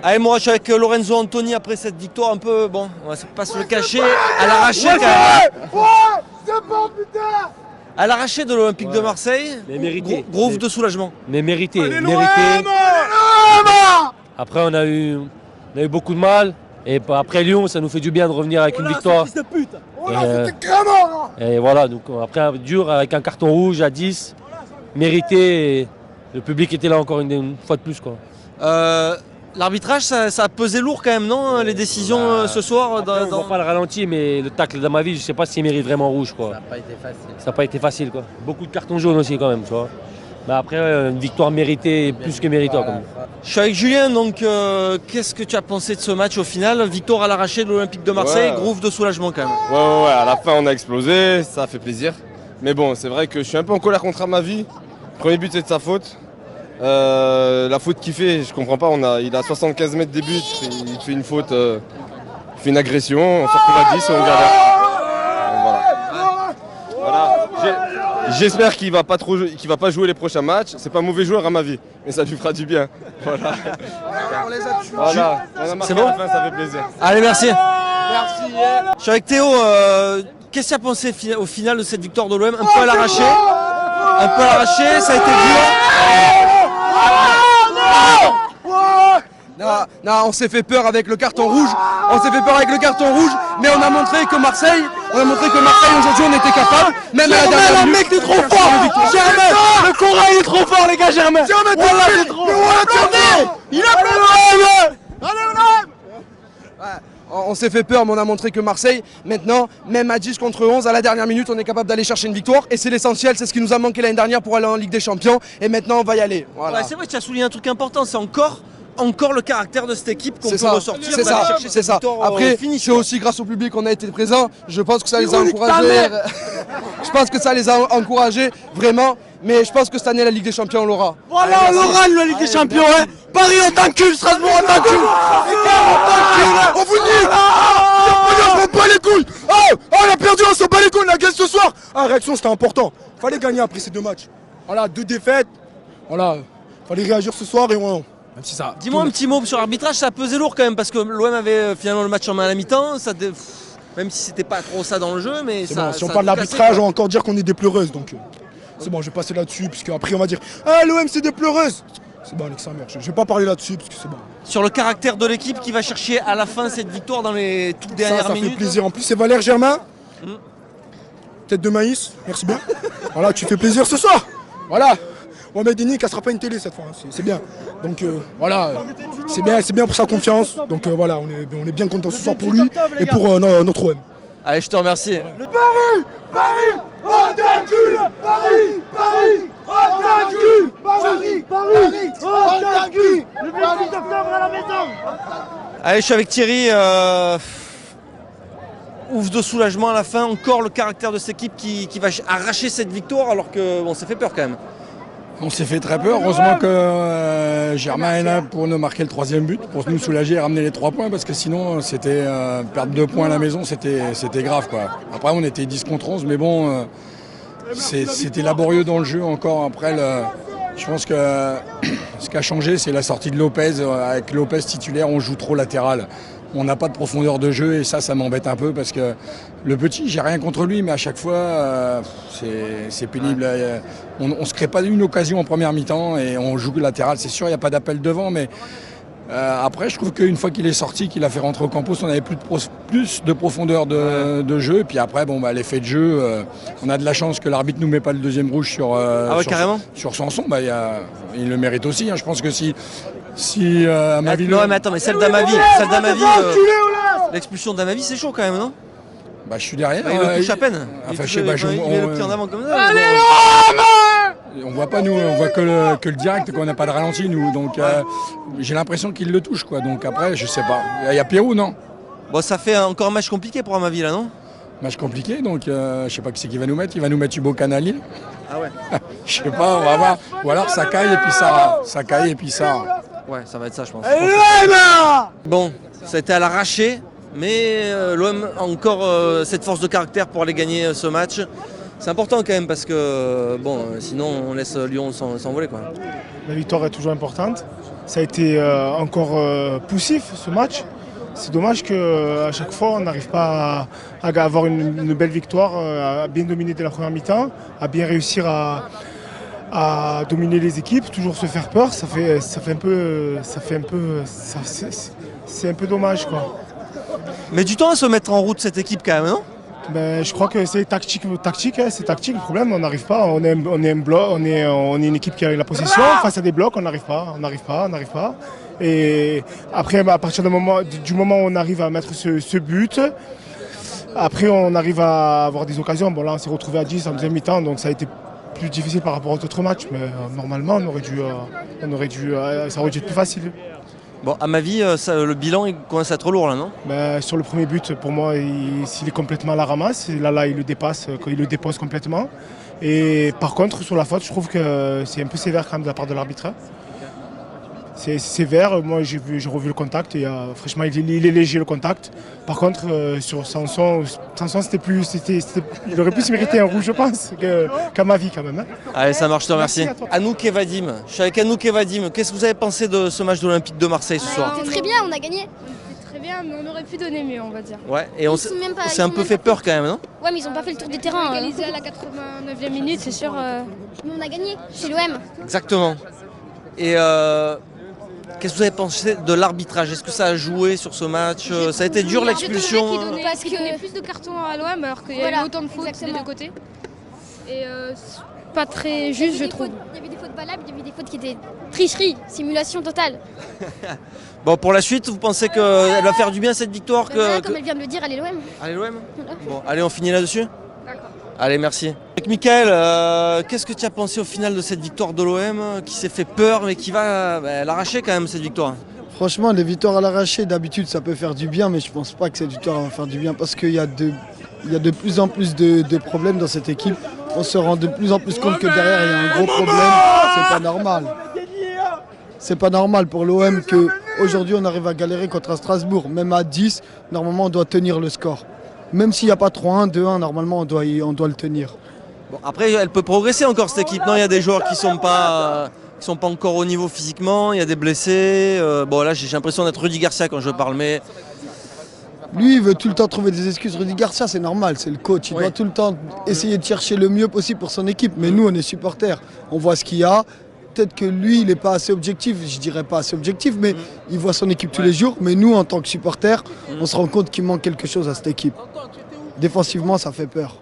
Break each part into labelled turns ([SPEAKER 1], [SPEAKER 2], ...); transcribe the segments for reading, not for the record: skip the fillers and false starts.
[SPEAKER 1] Allez, moi je suis avec Lorenzo Antoni après cette victoire un peu, bon, on va pas se le cacher, à l'arraché quand même. À l'arraché de l'Olympique de Marseille,
[SPEAKER 2] mais mérité.
[SPEAKER 1] Gros de soulagement.
[SPEAKER 2] Mais mérité, Après on a eu beaucoup de mal. Et après Lyon, ça nous fait du bien de revenir avec une victoire. Et voilà, donc après dur avec un carton rouge à 10, mérité. Et le public était là encore une fois de plus, quoi.
[SPEAKER 1] L'arbitrage, ça a pesé lourd quand même, non? Les décisions ce soir
[SPEAKER 2] après, on voit pas le ralenti, mais le tacle d'Amavi, je sais pas s'il mérite vraiment rouge, quoi.
[SPEAKER 3] Ça n'a pas été facile.
[SPEAKER 2] Ça n'a pas été facile, quoi. Beaucoup de cartons jaunes aussi quand même, tu vois. Mais après, une victoire méritée, plus que méritée.
[SPEAKER 3] Voilà.
[SPEAKER 1] Je suis avec Julien, donc qu'est-ce que tu as pensé de ce match au final? Victoire à l'arraché de l'Olympique de Marseille, groove de soulagement quand même.
[SPEAKER 4] Ouais, à la fin on a explosé, ça a fait plaisir. Mais bon, c'est vrai que je suis un peu en colère contre Amavi. Premier but c'est de sa faute. La faute qu'il fait, je comprends pas, il a 75 mètres des buts, il fait une faute, il fait une agression, on se retrouve à 10 et on garde. Voilà. J'espère qu'il va pas jouer les prochains matchs. C'est pas un mauvais joueur à ma vie, mais ça lui fera du bien. Voilà.
[SPEAKER 1] On les a tués.
[SPEAKER 4] Voilà. On a marqué
[SPEAKER 1] bon
[SPEAKER 4] à la fin, ça fait plaisir.
[SPEAKER 1] Allez, merci.
[SPEAKER 4] Merci.
[SPEAKER 1] Je suis avec Théo. Qu'est-ce que tu as pensé au final de cette victoire de l'OM? Un peu à l'arraché. Ça a été dur.
[SPEAKER 5] Non, on s'est fait peur avec le carton rouge. Mais on a montré que Marseille, aujourd'hui on était capable. Même à la dernière minute.
[SPEAKER 1] Mec, t'es trop fort. Germain, le Cora il est trop fort, les gars. Germain. Il a plein
[SPEAKER 5] On s'est fait peur, mais on a montré que Marseille, maintenant, même à 10 contre 11, à la dernière minute, on est capable d'aller chercher une victoire. Et c'est l'essentiel, c'est ce qui nous a manqué l'année dernière pour aller en Ligue des Champions. Et maintenant, on va y aller. Voilà.
[SPEAKER 1] Ouais, c'est vrai que tu as souligné un truc important, c'est encore le caractère de cette équipe qu'on peut ressortir.
[SPEAKER 5] C'est ça. Après, c'est aussi grâce au public qu'on a été présent. Je pense que ça les a encouragés. Je pense que ça les a encouragés, vraiment. Mais je pense que cette année, la Ligue des Champions, on l'aura.
[SPEAKER 1] Voilà, on aura la Ligue des Champions. Hein. Paris, on t'encule. Strasbourg, on t'encule.
[SPEAKER 6] On vous dit on se bat les couilles. On a perdu, on se bat les couilles, la gagne ce soir. Réaction, c'était important. Fallait gagner après ces deux matchs. Voilà, 2 défaites. Voilà, fallait réagir ce soir et on...
[SPEAKER 1] Dis-moi un petit mot sur l'arbitrage, ça a pesé lourd quand même parce que l'OM avait finalement le match en main à la mi-temps, même si c'était pas trop ça dans le jeu, mais ça.
[SPEAKER 6] Bon, si on parle de l'arbitrage, on va encore dire qu'on est des pleureuses, donc c'est bon, je vais passer là-dessus, puisque après on va dire l'OM c'est des pleureuses. C'est bon, Alexandre, je vais pas parler là-dessus, parce que c'est bon.
[SPEAKER 1] Sur le caractère de l'équipe qui va chercher à la fin cette victoire dans les toutes dernières minutes.
[SPEAKER 6] Ça fait plaisir. En plus, c'est Valère Germain. Tête de maïs, merci bien. Voilà, tu fais plaisir ce soir. Voilà. Mohamed Denis, ne sera pas une télé cette fois, c'est bien. Donc voilà, c'est bien pour sa confiance. Donc voilà, on est bien content ce soir pour lui et pour notre OM.
[SPEAKER 1] Allez, je te remercie.
[SPEAKER 6] Paris, on t'encule. Paris, on t'encule. Paris, on t'encule. Le 28 octobre à la maison.
[SPEAKER 1] Allez, je suis avec Thierry. Ouf de soulagement à la fin. Encore le caractère de cette équipe qui va arracher cette victoire alors que bon, ça fait peur quand même.
[SPEAKER 7] On s'est fait très peur. Heureusement que Germain est là pour nous marquer le 3e but, pour nous soulager et ramener les 3 points, parce que sinon, c'était perdre 2 points à la maison, c'était grave, quoi. Après, on était 10 contre 11, mais bon, c'était laborieux dans le jeu encore. Après, je pense que ce qui a changé, c'est la sortie de Lopez. Avec Lopez titulaire, on joue trop latéral. On n'a pas de profondeur de jeu et ça m'embête un peu parce que le petit, j'ai rien contre lui, mais à chaque fois, c'est pénible. On ne se crée pas une occasion en première mi-temps et on joue latéral. C'est sûr, il n'y a pas d'appel devant, mais après, je trouve qu'une fois qu'il est sorti, qu'il a fait rentrer au Campos, on avait plus de profondeur de jeu. Et puis après, bon, l'effet de jeu, on a de la chance que l'arbitre ne nous met pas le 2e rouge sur Sanson. Il le mérite aussi. Hein. Je pense que si Amavi...
[SPEAKER 1] Non, mais attends, mais celle d'Amavi, l'expulsion d'Amavi, c'est chaud quand même, non?
[SPEAKER 7] Je suis derrière.
[SPEAKER 1] Il le touche à peine.
[SPEAKER 7] Enfin,
[SPEAKER 1] il met le pied en avant comme ça.
[SPEAKER 6] Allez,
[SPEAKER 7] on voit pas, nous, on voit que le direct, qu'on n'a pas de ralenti, nous. Donc j'ai l'impression qu'il le touche, quoi. Donc après, je sais pas. Il y a Pierrot, non?
[SPEAKER 1] Bon, ça fait encore un match compliqué pour Amavi, là, non?
[SPEAKER 7] Match compliqué, donc je sais pas qui c'est qu'il va nous mettre. Il va nous mettre Hugo Canalil.
[SPEAKER 1] Ah ouais.
[SPEAKER 7] Je sais pas, on va voir. Ou alors ça caille et puis ça. Ça caille et puis ça.
[SPEAKER 1] Ouais, ça va être ça, je pense. Bon, ça a été à l'arraché, mais l'OM a encore cette force de caractère pour aller gagner ce match. C'est important quand même parce que bon, sinon on laisse Lyon s'envoler quoi.
[SPEAKER 6] La victoire est toujours importante. Ça a été encore poussif ce match. C'est dommage qu'à chaque fois on n'arrive pas à avoir une belle victoire, à bien dominer dès la première mi-temps, à bien réussir à dominer les équipes, toujours se faire peur. C'est un peu dommage quoi.
[SPEAKER 1] Mais du temps à se mettre en route cette équipe quand même, non?
[SPEAKER 6] Ben, je crois que c'est tactique, hein, c'est tactique. Le problème, on n'arrive pas. On est un bloc, on est une équipe qui a la possession face à des blocs. On n'arrive pas. Et après, à partir du moment où on arrive à mettre ce but, après on arrive à avoir des occasions. Bon là, on s'est retrouvé à 10 en deuxième mi-temps, donc ça a été plus difficile par rapport aux autres matchs. Mais normalement, ça aurait dû être plus facile.
[SPEAKER 1] Bon, à ma vie, le bilan il commence à être lourd là, non?
[SPEAKER 6] Ben, sur le premier but, pour moi, s'il est complètement à la ramasse, là, il le dépasse, il le dépose complètement. Et par contre, sur la faute, je trouve que c'est un peu sévère quand même de la part de l'arbitre. C'est sévère, moi j'ai revu le contact et franchement il est léger le contact. Par contre sur Sanson il aurait pu se mériter un rouge je pense qu'à ma vie quand même. Hein.
[SPEAKER 1] Allez ça marche, je te remercie. Anouk et Vadim, je suis avec Anouk et Vadim. Qu'est-ce que vous avez pensé de ce match de l'Olympique de Marseille ce soir?
[SPEAKER 3] C'était très bien, on a gagné.
[SPEAKER 8] C'était très bien, mais on aurait pu donner mieux on va dire.
[SPEAKER 1] Ouais, et on s'est un peu fait peur quand même, non?
[SPEAKER 3] Ouais, mais ils ont pas fait le tour du terrain.
[SPEAKER 8] Égalisé à la 89e minute, c'est sûr.
[SPEAKER 3] Mais on a gagné chez l'OM.
[SPEAKER 1] Exactement. Et qu'est-ce que vous avez pensé de l'arbitrage? Est-ce que ça a joué sur ce match? Ça a été dur l'expulsion?
[SPEAKER 8] Parce qu'il donnait plus de cartons à l'OM alors qu'il y a eu autant de fautes des deux côtés. Et pas très juste je trouve.
[SPEAKER 3] Il y avait des fautes valables, il y avait des fautes qui étaient tricherie, simulation totale.
[SPEAKER 1] Bon, pour la suite, vous pensez qu'elle va faire du bien cette victoire
[SPEAKER 3] Comme elle vient de le dire, allez l'OM.
[SPEAKER 1] Allez l'OM. Bon, allez, on finit là-dessus. Allez, merci. Avec Mickaël, qu'est-ce que tu as pensé au final de cette victoire de l'OM qui s'est fait peur mais qui va l'arracher quand même cette victoire?
[SPEAKER 9] Franchement, les victoires à l'arraché, d'habitude ça peut faire du bien, mais je pense pas que cette victoire va faire du bien parce qu'il y a de plus en plus de problèmes dans cette équipe. On se rend de plus en plus compte que derrière il y a un gros problème. C'est pas normal. C'est pas normal pour l'OM qu'aujourd'hui on arrive à galérer contre un Strasbourg. Même à 10, normalement on doit tenir le score. Même s'il n'y a pas 3-1, 2-1, normalement on doit le tenir.
[SPEAKER 1] Bon, après, elle peut progresser encore cette équipe. Non, il y a des joueurs qui sont pas encore au niveau physiquement. Il y a des blessés. Bon, là, j'ai l'impression d'être Rudy Garcia quand je parle, mais
[SPEAKER 9] lui, il veut tout le temps trouver des excuses. Rudy Garcia, c'est normal, c'est le coach. Il doit tout le temps essayer de chercher le mieux possible pour son équipe. Mais nous, on est supporters. On voit ce qu'il y a. Peut-être que lui, il n'est pas assez objectif. Je dirais pas assez objectif, mais il voit son équipe tous les jours. Mais nous, en tant que supporters, on se rend compte qu'il manque quelque chose à cette équipe. Défensivement, ça fait peur.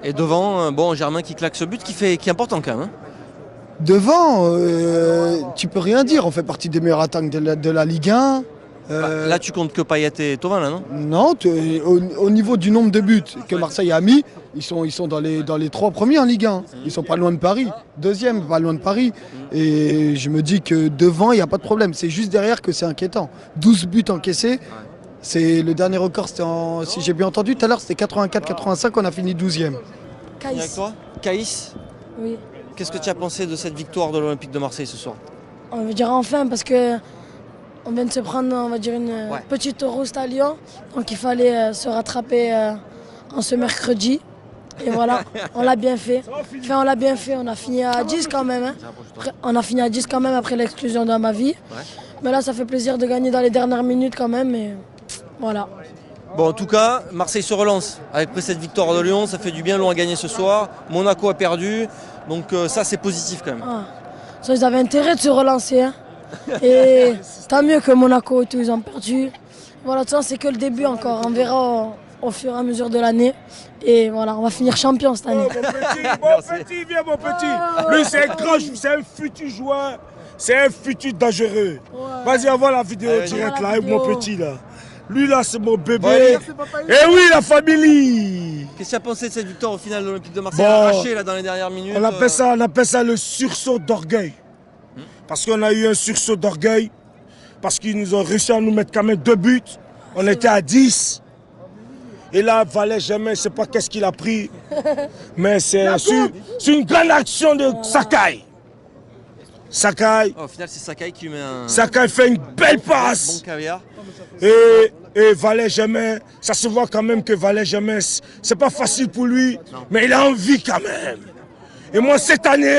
[SPEAKER 1] Et devant, bon, Germain qui claque ce but qui est important quand même. Hein.
[SPEAKER 9] Devant, tu peux rien dire. On fait partie des meilleures attaques de la Ligue 1.
[SPEAKER 1] Là, tu comptes que Payet et Thauvin, là, non?
[SPEAKER 9] Non, au niveau du nombre de buts que Marseille a mis, ils sont dans les 3 premiers en Ligue 1. Ils sont pas loin de Paris. Deuxième, pas loin de Paris. Et je me dis que devant, il n'y a pas de problème. C'est juste derrière que c'est inquiétant. 12 buts encaissés. C'est le dernier record, c'était si j'ai bien entendu tout à l'heure, c'était 84-85, on a fini 12e.
[SPEAKER 1] Caïs. Avec toi Caïs.
[SPEAKER 10] Oui.
[SPEAKER 1] Qu'est-ce que tu as pensé de cette victoire de l'Olympique de Marseille ce soir?
[SPEAKER 10] On veut dire enfin parce que on vient de se prendre, on va dire, une petite rouste à Lyon. Donc il fallait se rattraper en ce mercredi. Et voilà, on l'a bien fait. Enfin, on l'a bien fait, on a fini à 10 quand même. Hein. On a fini à 10 quand même après l'exclusion de ma vie. Mais là, ça fait plaisir de gagner dans les dernières minutes quand même. Et voilà.
[SPEAKER 1] Bon, en tout cas, Marseille se relance. Après cette victoire de Lyon, ça fait du bien. Lyon a gagné ce soir. Monaco a perdu. Donc ça, c'est positif quand même.
[SPEAKER 10] Ça, ils avaient intérêt de se relancer. Hein. Et tant mieux que Monaco et tout, ils ont perdu. Voilà, ça, c'est que le début encore. On verra au fur et à mesure de l'année. Et voilà, on va finir champion cette année.
[SPEAKER 6] Viens mon petit. Lui, c'est un grand, c'est un futur joueur. C'est un futur dangereux. Vas-y, envoie la vidéo direct là, avec mon petit là. Lui là, c'est mon bébé. Et oui, la famille.
[SPEAKER 1] Qu'est-ce que tu as pensé de cette victoire au final de l'Olympique de Marseille arrachée là dans les dernières minutes?
[SPEAKER 6] On appelle ça le sursaut d'orgueil. Parce qu'on a eu un sursaut d'orgueil. Parce qu'ils nous ont réussi à nous mettre quand même 2 buts. On était à 10. Et là, Valais jamais, je ne sais pas qu'est-ce qu'il a pris. Mais c'est une grande action de Sakai.
[SPEAKER 11] Sakai.
[SPEAKER 1] Oh, au final, c'est Sakai qui met un...
[SPEAKER 11] Sakai fait une belle passe.
[SPEAKER 1] Bon caviar.
[SPEAKER 11] Et Valère Germain, ça se voit quand même que Valère Germain, c'est pas facile pour lui, mais il a envie quand même. Et moi, cette année,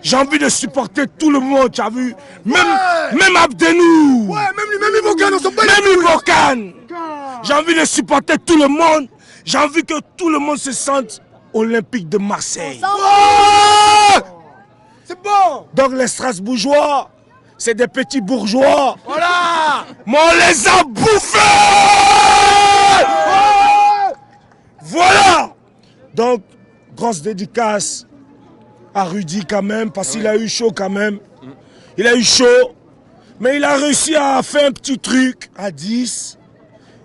[SPEAKER 11] j'ai envie de supporter tout le monde, tu as vu. Même Abdenou.
[SPEAKER 6] Ouais, même Ivocan, on s'en bat.
[SPEAKER 11] Même Ivocan. J'ai envie de supporter tout le monde. J'ai envie que tout le monde se sente Olympique de Marseille.
[SPEAKER 6] C'est bon.
[SPEAKER 11] Donc les Strasbourgeois, c'est des petits bourgeois.
[SPEAKER 6] Voilà.
[SPEAKER 11] Mais on les a bouffés. Voilà. Donc, grosse dédicace à Rudy quand même, parce qu'il a eu chaud quand même. Il a eu chaud, mais il a réussi à faire un petit truc à 10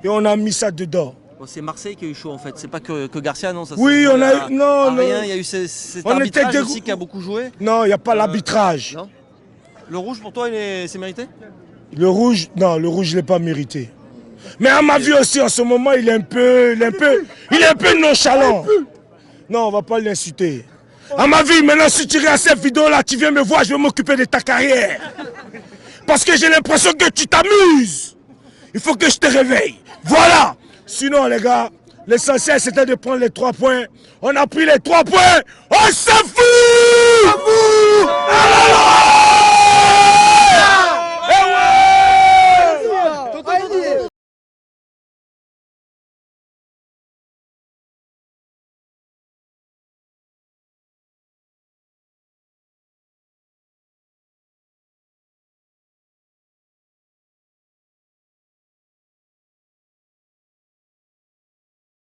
[SPEAKER 11] et on a mis ça dedans.
[SPEAKER 1] Bon, c'est Marseille qui a eu chaud en fait, c'est pas que Garcia, non ça,
[SPEAKER 11] oui, on a eu... Non,
[SPEAKER 1] rien, il y a eu cet arbitrage aussi qui a beaucoup joué.
[SPEAKER 11] Non, il n'y a pas l'arbitrage.
[SPEAKER 1] Le rouge pour toi, c'est mérité?
[SPEAKER 11] Le rouge, non, le rouge, je ne l'ai pas mérité. Mais à ma vue aussi, en ce moment, il est un peu nonchalant. Non, on ne va pas l'insulter. À ma vie, maintenant, si tu regardes cette vidéo-là, tu viens me voir, je vais m'occuper de ta carrière. Parce que j'ai l'impression que tu t'amuses. Il faut que je te réveille. Voilà. Sinon, les gars, l'essentiel, c'était de prendre les 3 points. On a pris les 3 points. On s'en fout.